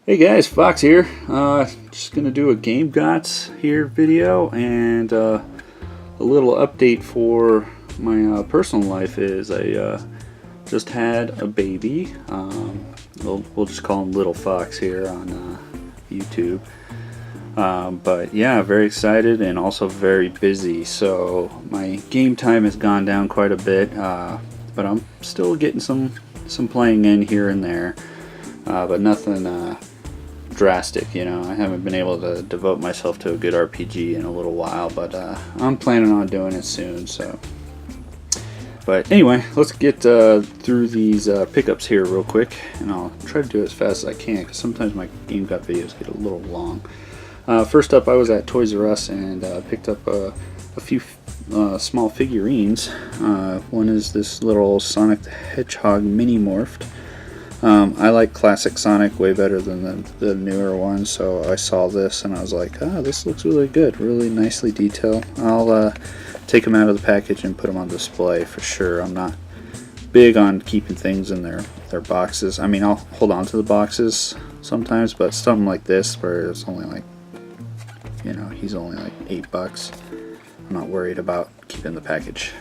Hey guys, Fox here. Just gonna do a Game Gots here video, and a little update for my personal life is I just had a baby. We'll just call him Little Fox here on YouTube. But yeah, very excited and also very busy. So my game time has gone down quite a bit, but I'm still getting some playing in here and there. But nothing drastic, you know. I haven't been able to devote myself to a good RPG in a little while, but I'm planning on doing it soon. So, but anyway, let's get through these pickups here real quick, and I'll try to do it as fast as I can because sometimes my Game Got videos get a little long. First up, I was at Toys R Us and picked up a few small figurines. One is this little Sonic the Hedgehog mini morphed. I like classic Sonic way better than the newer one, so I saw this and I was like, this looks really good, really nicely detailed. I'll take them out of the package and put them on display for sure. I'm not big on keeping things in their boxes. I mean, I'll hold on to the boxes sometimes, but something like this where it's only like, you know, he's only like $8. I'm not worried about keeping the package.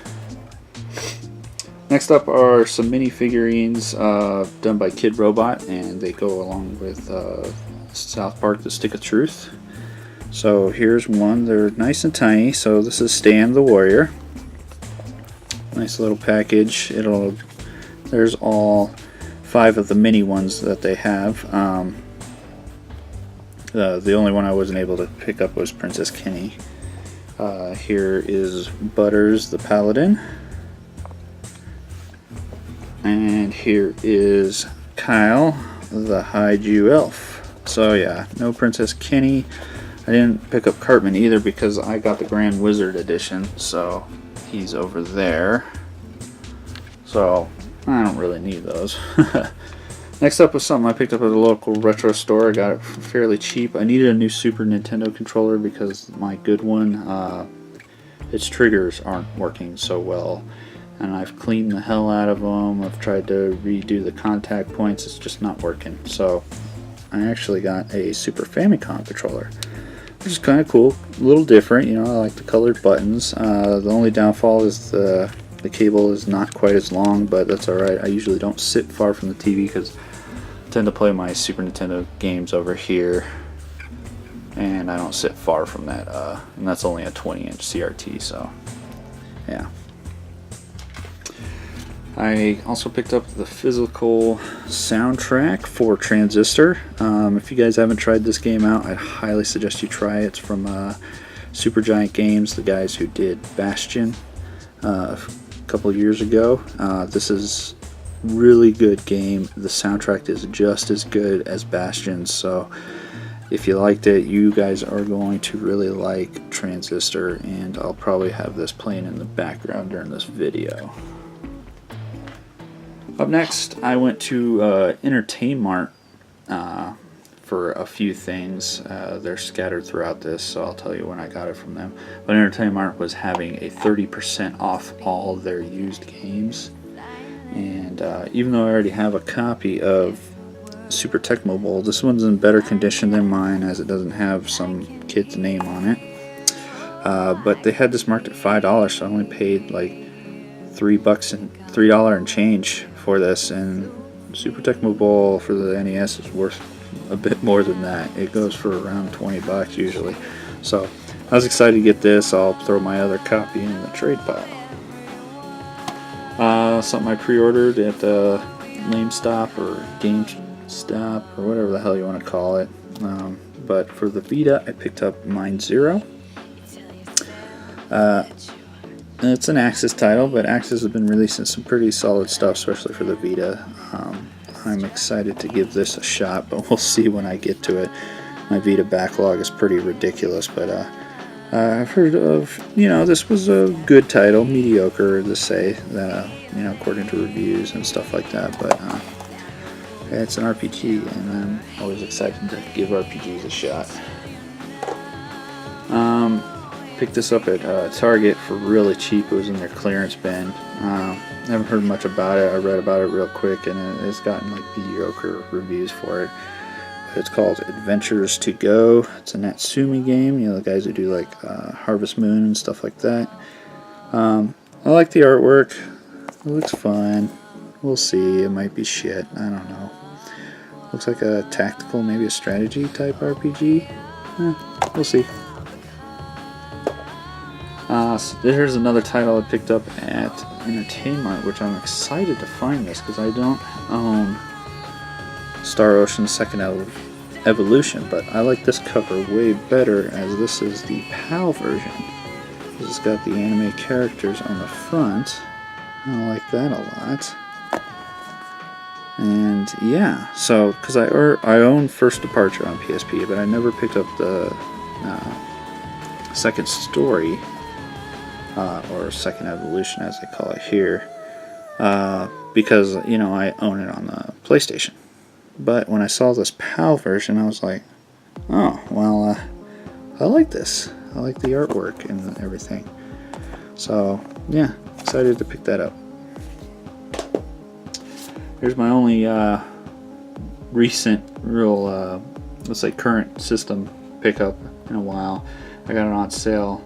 Next up are some mini figurines done by Kid Robot, and they go along with South Park The Stick of Truth. So here's one. They're nice and tiny. So this is Stan the Warrior. Nice little package. There's all 5 of the mini ones that they have. The only one I wasn't able to pick up was Princess Kenny. Here is Butters the Paladin. And here is Kyle, the Haiju Elf. So yeah, no Princess Kenny. I didn't pick up Cartman either because I got the Grand Wizard edition, so he's over there. So I don't really need those. Next up was something I picked up at a local retro store. I got it fairly cheap. I needed a new Super Nintendo controller because my good one, its triggers aren't working so well. And I've cleaned the hell out of them. I've tried to redo the contact points. It's just not working. So I actually got a Super Famicom controller, which is kind of cool. A little different, you know. I like the colored buttons. The only downfall is the cable is not quite as long, but that's alright. I usually don't sit far from the TV because I tend to play my Super Nintendo games over here, and I don't sit far from that. And that's only a 20-inch CRT, so yeah. I also picked up the physical soundtrack for Transistor. If you guys haven't tried this game out, I'd highly suggest you try it. It's from Supergiant Games, the guys who did Bastion a couple years ago. This is really good game. The soundtrack is just as good as Bastion, so if you liked it, you guys are going to really like Transistor, and I'll probably have this playing in the background during this video. Up next, I went to Entertainmart for a few things. They're scattered throughout this, so I'll tell you when I got it from them. But Entertainmart was having a 30% off all their used games. And even though I already have a copy of Super Tecmo Bowl, this one's in better condition than mine as it doesn't have some kid's name on it. But they had this marked at $5, so I only paid like $3 and change for this, and Super Tecmo Bowl for the NES is worth a bit more than that. It goes for around $20 usually. So I was excited to get this. I'll throw my other copy in the trade pile. Something I pre-ordered at LameStop or GameStop or whatever the hell you want to call it. But for the Vita, I picked up Mine Zero. It's an Axis title, but Axis has been releasing some pretty solid stuff, especially for the Vita. I'm excited to give this a shot, but we'll see when I get to it. My Vita backlog is pretty ridiculous, but I've heard of, you know, this was a good title, mediocre to say, you know, according to reviews and stuff like that, but it's an RPG, and I'm always excited to give RPGs a shot. Picked this up at Target for really cheap. It was in their clearance bin. Haven't heard much about it. I read about it real quick, and it's gotten like mediocre reviews for it. It's called Adventures to Go. It's a Natsumi game. You know, the guys who do like Harvest Moon and stuff like that. I like the artwork. It looks fun. We'll see. It might be shit. I don't know. Looks like a tactical, maybe a strategy type RPG. We'll see. So here's another title I picked up at Entertainmart, which I'm excited to find this because I don't own Star Ocean Second Evolution, but I like this cover way better as this is the PAL version. It's got the anime characters on the front. I like that a lot. And yeah, so because I own First Departure on PSP, but I never picked up the Second Story. Or Second Evolution as they call it here, because, you know, I own it on the PlayStation. But when I saw this PAL version, I was like, oh, well, I like this. I like the artwork and everything. So, yeah, excited to pick that up. Here's my only recent, real, let's say current system pickup in a while. I got it on sale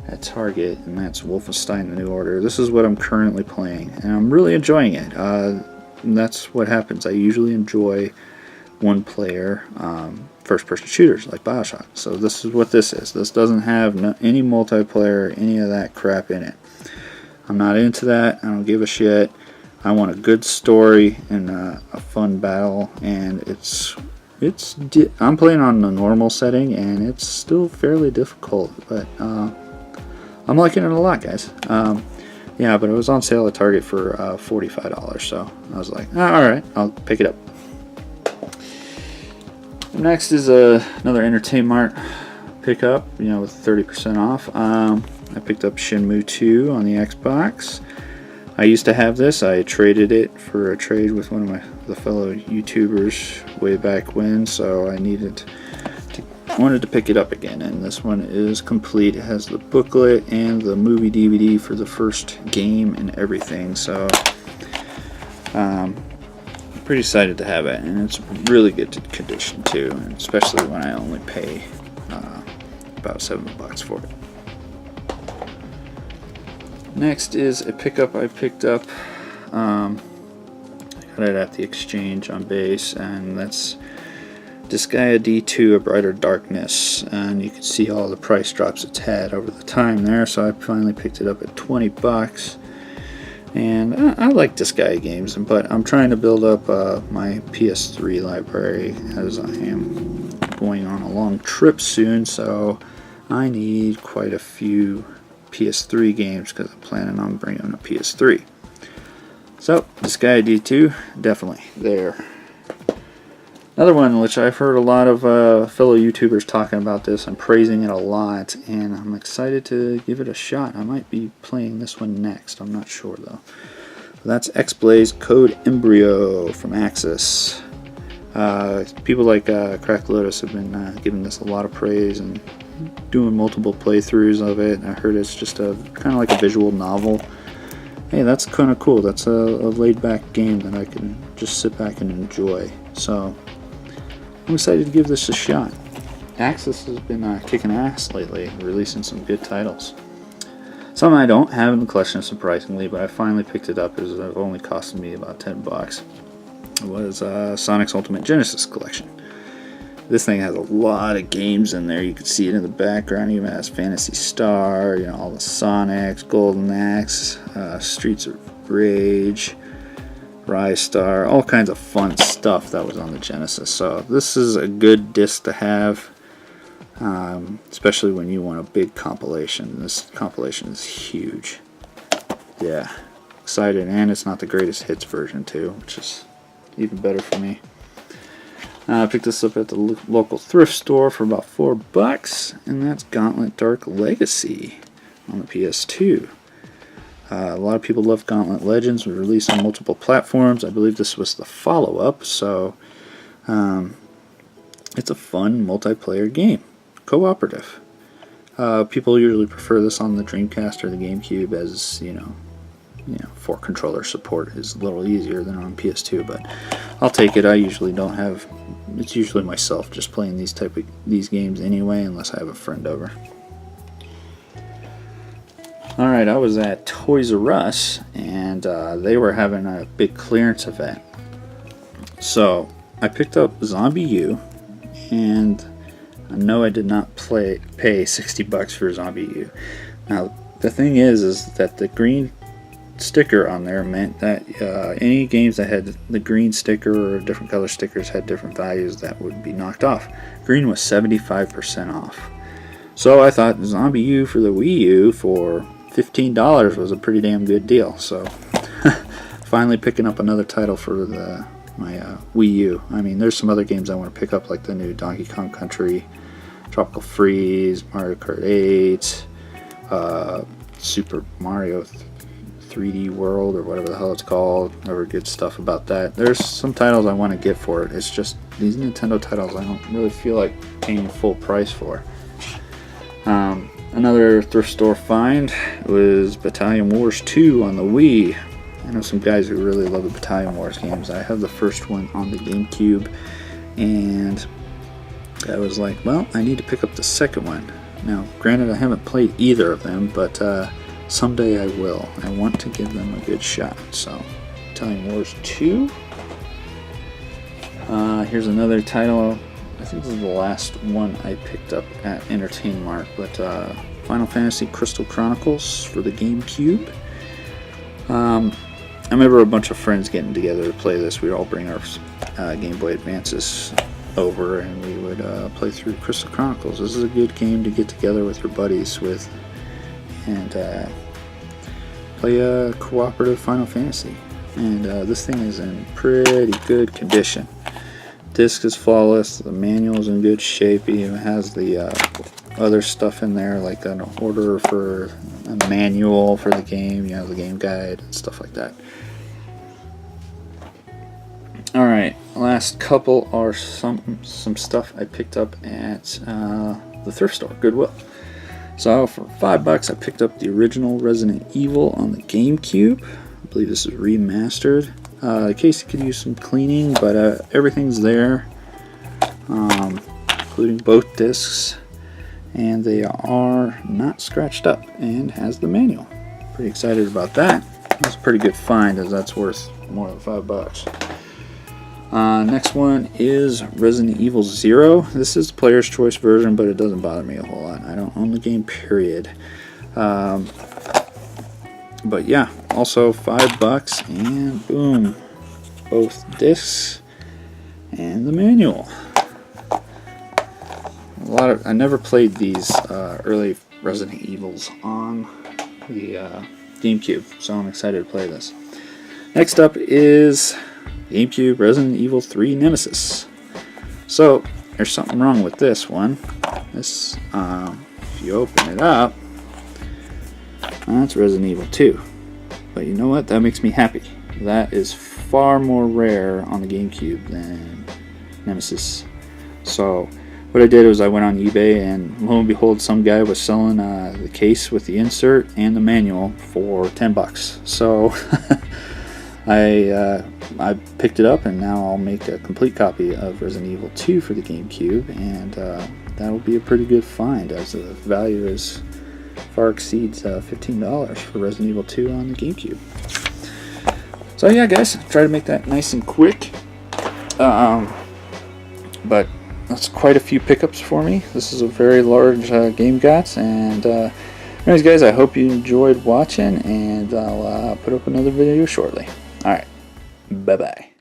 at Target, and that's Wolfenstein The New Order. This is what I'm currently playing, and I'm really enjoying it. And that's what happens. I usually enjoy one-player first-person shooters like Bioshock. So this is what this is. This doesn't have any multiplayer, any of that crap in it. I'm not into that. I don't give a shit. I want a good story and a fun battle, and I'm playing on the normal setting, and it's still fairly difficult, but I'm liking it a lot, guys. Yeah, but it was on sale at Target for $45, so I was like, alright, I'll pick it up. Next is another Entertainmart pickup, you know, with 30% off. I picked up Shenmue II on the Xbox. I used to have this. I traded it for a trade with one of the fellow YouTubers way back when, so I wanted to pick it up again, and this one is complete. It has the booklet and the movie DVD for the first game and everything, so I'm pretty excited to have it, and it's really good condition too, and especially when I only pay about $7 for it. Next is a pickup I picked up. I got it at the exchange on base, and that's Disgaea D2, A Brighter Darkness, and you can see all the price drops it's had over the time there, so I finally picked it up at $20. And I like Disgaea games, but I'm trying to build up my PS3 library as I am going on a long trip soon, so I need quite a few PS3 games because I'm planning on bringing a PS3. So, Disgaea D2, definitely there. Another one which I've heard a lot of fellow YouTubers talking about this and praising it a lot, and I'm excited to give it a shot. I might be playing this one next, I'm not sure though. But that's XBlaze Code Embryo from Axis. People like Cracked Lotus have been giving this a lot of praise and doing multiple playthroughs of it. I heard it's just a kind of like a visual novel. Hey, that's kind of cool. That's a laid-back game that I can just sit back and enjoy. So I'm excited to give this a shot. Axis has been kicking ass lately, releasing some good titles. Some I don't have in the collection, surprisingly, but I finally picked it up as it only costed me about $10. It was Sonic's Ultimate Genesis collection. This thing has a lot of games in there. You can see it in the background. It even has Phantasy Star, you know, all the Sonics, Golden Axe, Streets of Rage, Rise Star, all kinds of fun stuff that was on the Genesis. So this is a good disc to have, especially when you want a big compilation. This compilation is huge. Yeah, excited, and it's not the greatest hits version too, which is even better for me. I picked this up at the local thrift store for about $4, and that's Gauntlet Dark Legacy on the PS2. A lot of people love Gauntlet Legends. We released on multiple platforms. I believe this was the follow-up, so it's a fun multiplayer game, cooperative. People usually prefer this on the Dreamcast or the GameCube as, you know, 4 controller support is a little easier than on PS2, but I'll take it. I usually don't have, it's usually myself just playing these games anyway, unless I have a friend over. Alright, I was at Toys R Us, and they were having a big clearance event. So I picked up ZombiU, and no, I did not pay 60 bucks for ZombiU. Now the thing is that the green sticker on there meant that any games that had the green sticker or different color stickers had different values that would be knocked off. Green was 75% off. So I thought ZombiU for the Wii U for $15 was a pretty damn good deal. So finally picking up another title for my Wii U. I mean, there's some other games I want to pick up, like the new Donkey Kong Country, Tropical Freeze, Mario Kart 8, Super Mario 3D World, or whatever the hell it's called. Never good stuff about that. There's some titles I want to get for it. It's just these Nintendo titles I don't really feel like paying full price for. Another thrift store find was Battalion Wars 2 on the Wii. I know some guys who really love the Battalion Wars games. I have the first one on the GameCube, and I was like, well, I need to pick up the second one. Now, granted, I haven't played either of them, but someday I will. I want to give them a good shot. So, Battalion Wars 2. Here's another title. I think this is the last one I picked up at Entertainmart, but Final Fantasy Crystal Chronicles for the GameCube. I remember a bunch of friends getting together to play this. We'd all bring our Game Boy Advances over, and we would play through Crystal Chronicles. This is a good game to get together with your buddies with, and play a cooperative Final Fantasy. And this thing is in pretty good condition. Disc is flawless, the manual is in good shape. It even has the other stuff in there, like an order for a manual for the game, the game guide and stuff like that. Alright, last couple are some stuff I picked up at the thrift store, Goodwill. So for $5 I picked up the original Resident Evil on the GameCube. I believe this is remastered. The case could use some cleaning, but everything's there, including both discs, and they are not scratched up and has the manual. Pretty excited about that. That's a pretty good find, as that's worth more than $5. Next one is Resident Evil 0. This is the player's choice version, but it doesn't bother me a whole lot. I don't own the game, period. But yeah, also $5, and boom, both discs and the manual. I never played these early Resident Evils on the GameCube, so I'm excited to play this. Next up is GameCube Resident Evil 3 Nemesis. So there's something wrong with this one. This, if you open it up, that's Resident Evil 2. But you know what? That makes me happy. That is far more rare on the GameCube than Nemesis. So what I did was I went on eBay, and lo and behold, some guy was selling the case with the insert and the manual for $10. So I picked it up, and now I'll make a complete copy of Resident Evil 2 for the GameCube, and that'll be a pretty good find, as the value far exceeds $15 for Resident Evil 2 on the GameCube. So yeah, guys, try to make that nice and quick. But that's quite a few pickups for me. This is a very large game GOTS, and anyways, guys, I hope you enjoyed watching, and I'll put up another video shortly. Alright, bye-bye.